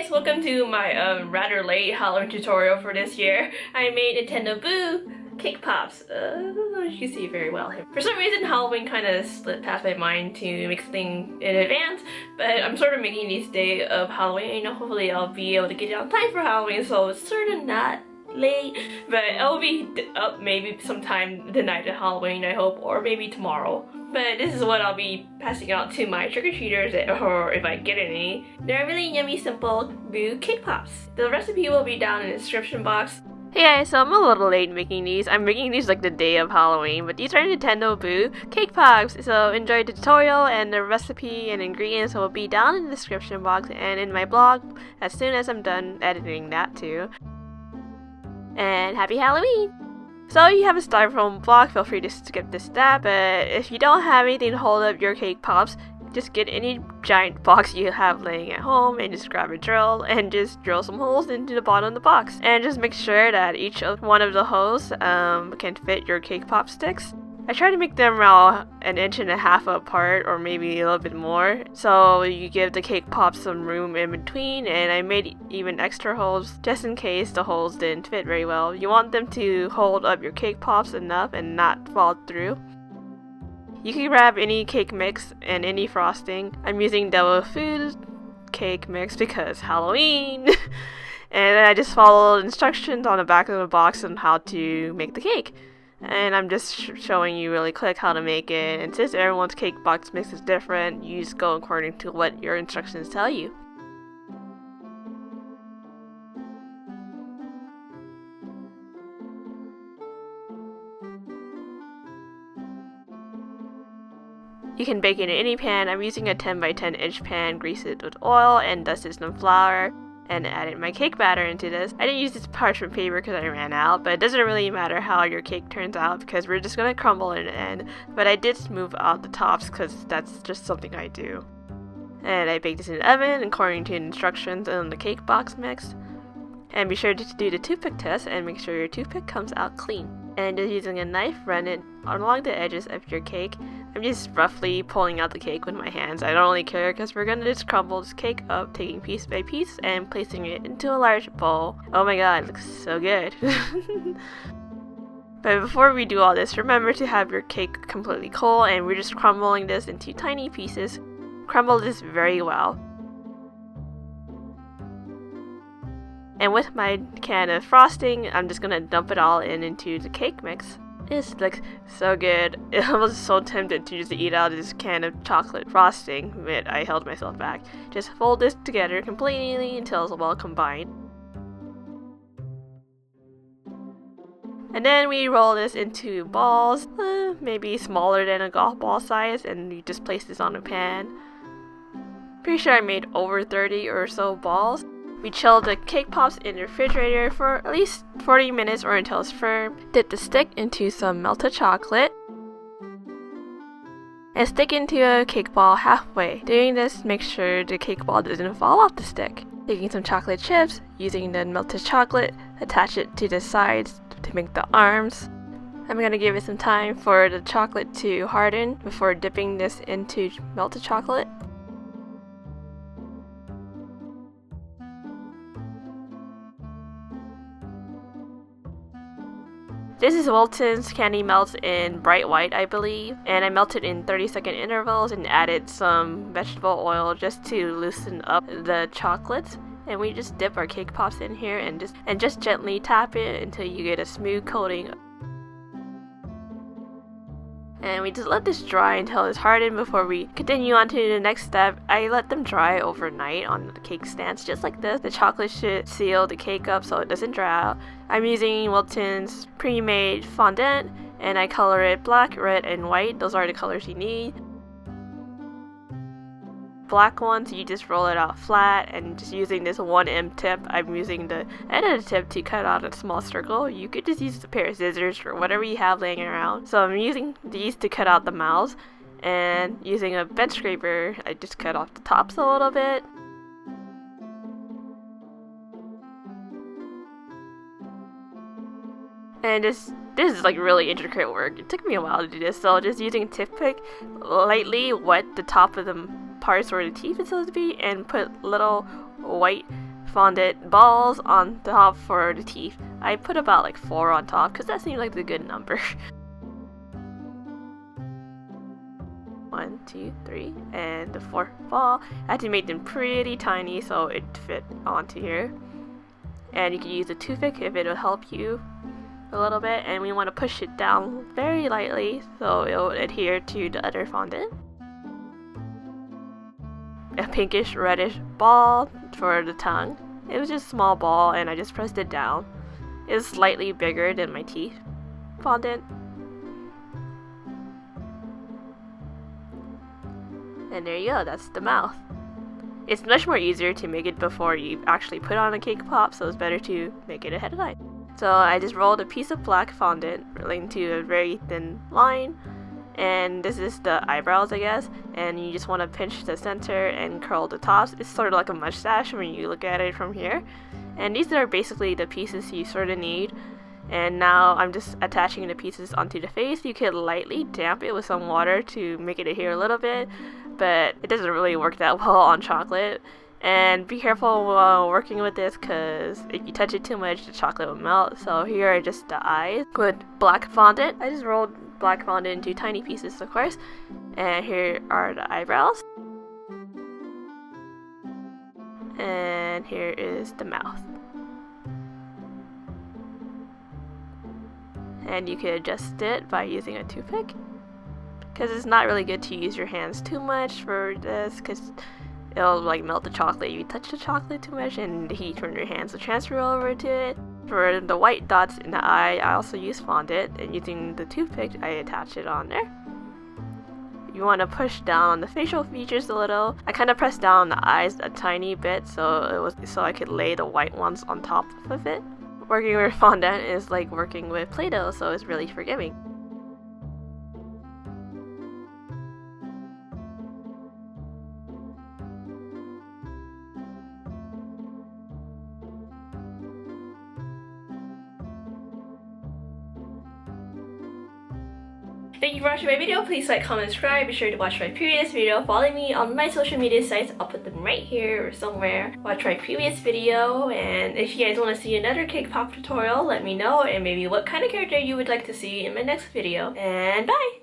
guys, welcome to my rather late Halloween tutorial for this year. I made Nintendo Boo cake pops. I don't know if you can see very well here. For some reason, Halloween kind of slipped past my mind to make something in advance, but I'm sort of making these day of Halloween. You know, hopefully I'll be able to get it on time for Halloween, so it's sort of not late, but it'll be up maybe sometime the night of Halloween, I hope, or maybe tomorrow. But this is what I'll be passing out to my trick-or-treaters, or if I get any. They're really yummy, simple Boo cake pops. The recipe will be down in the description box. Hey guys, so I'm a little late making these. I'm making these like the day of Halloween, but these are Nintendo Boo cake pops. So enjoy the tutorial, and the recipe and ingredients will be down in the description box and in my blog as soon as I'm done editing that too. And happy Halloween! So if you have a styrofoam block, feel free to skip this step, but if you don't have anything to hold up your cake pops, just get any giant box you have laying at home and just grab a drill and just drill some holes into the bottom of the box. And just make sure that each one of the holes can fit your cake pop sticks. I try to make them around 1.5 inches apart, or maybe a little bit more, so you give the cake pops some room in between. And I made even extra holes just in case the holes didn't fit very well. You want them to hold up your cake pops enough and not fall through. You can grab any cake mix and any frosting. I'm using Devil Food cake mix because Halloween! And I just followed instructions on the back of the box on how to make the cake. And I'm just showing you really quick how to make it. And since everyone's cake box mix is different, you just go according to what your instructions tell you. You can bake it in any pan. I'm using a 10 by 10 inch pan, grease it with oil and dusted some flour, and added my cake batter into this. I didn't use this parchment paper because I ran out, but it doesn't really matter how your cake turns out because we're just gonna crumble in the end. But I did smooth out the tops because that's just something I do. And I baked this in the oven according to instructions on the cake box mix. And be sure to do the toothpick test and make sure your toothpick comes out clean. And just using a knife, run it along the edges of your cake. I'm just roughly pulling out the cake with my hands. I don't really care because we're gonna just crumble this cake up, taking piece by piece and placing it into a large bowl. Oh my god, it looks so good. But before we do all this, remember to have your cake completely cold, and we're just crumbling this into tiny pieces. Crumble this very well. And with my can of frosting, I'm just gonna dump it all into the cake mix. It looks so good. I was so tempted to just eat out of this can of chocolate frosting, but I held myself back. Just fold this together completely until it's well combined. And then we roll this into balls, maybe smaller than a golf ball size, and you just place this on a pan. Pretty sure I made over 30 or so balls. We chill the cake pops in the refrigerator for at least 40 minutes or until it's firm. Dip the stick into some melted chocolate and stick into a cake ball halfway. Doing this, make sure the cake ball doesn't fall off the stick. Taking some chocolate chips, using the melted chocolate, attach it to the sides to make the arms. I'm gonna give it some time for the chocolate to harden before dipping this into melted chocolate. This is Wilton's Candy Melts in Bright White, I believe, and I melted in 30-second intervals and added some vegetable oil just to loosen up the chocolates. And we just dip our cake pops in here and just gently tap it until you get a smooth coating. And we just let this dry until it's hardened before we continue on to the next step. I let them dry overnight on the cake stands just like this. The chocolate should seal the cake up so it doesn't dry out. I'm using Wilton's pre-made fondant, and I color it black, red, and white. Those are the colors you need. Black ones, you just roll it out flat, and just using this 1M tip, I'm using the end of the tip to cut out a small circle. You could just use a pair of scissors or whatever you have laying around. So I'm using these to cut out the mouths, and using a bench scraper, I just cut off the tops a little bit. And this is like really intricate work. It took me a while to do this, so just using a toothpick, lightly wet the top of the parts where the teeth is supposed to be, and put little white fondant balls on top for the teeth. I put about like 4 on top because that seemed like the good number. 1, 2, 3, and the 4th ball. I had to make them pretty tiny so it fit onto here. And you can use a toothpick if it will help you a little bit, and we want to push it down very lightly so it will adhere to the other fondant. A pinkish reddish ball for the tongue. It was just a small ball and I just pressed it down. It's slightly bigger than my teeth fondant. And there you go, that's the mouth. It's much more easier to make it before you actually put on a cake pop, so it's better to make it ahead of time. So I just rolled a piece of black fondant into a very thin line, and this is the eyebrows, I guess, and you just want to pinch the center and curl the tops. It's sort of like a mustache when you look at it from here. And these are basically the pieces you sort of need. And now I'm just attaching the pieces onto the face. You could lightly damp it with some water to make it adhere a little bit, but it doesn't really work that well on chocolate. And be careful while working with this, because if you touch it too much, the chocolate will melt. So here are just the eyes with black fondant. I just rolled black fondant into tiny pieces, of course. And here are the eyebrows. And here is the mouth. And you could adjust it by using a toothpick, because it's not really good to use your hands too much for this, because it'll like melt the chocolate if you touch the chocolate too much, and the heat from your hands will transfer over to it. For the white dots in the eye, I also use fondant, and using the toothpick I attach it on there. You want to push down on the facial features a little. I kind of pressed down on the eyes a tiny bit so I could lay the white ones on top of it. Working with fondant is like working with Play-Doh, so it's really forgiving. Thank you for watching my video. Please like, comment, subscribe. Be sure to watch my previous video. Follow me on my social media sites. I'll put them right here or somewhere. Watch my previous video. And if you guys want to see another cake pop tutorial, let me know. And maybe what kind of character you would like to see in my next video. And bye!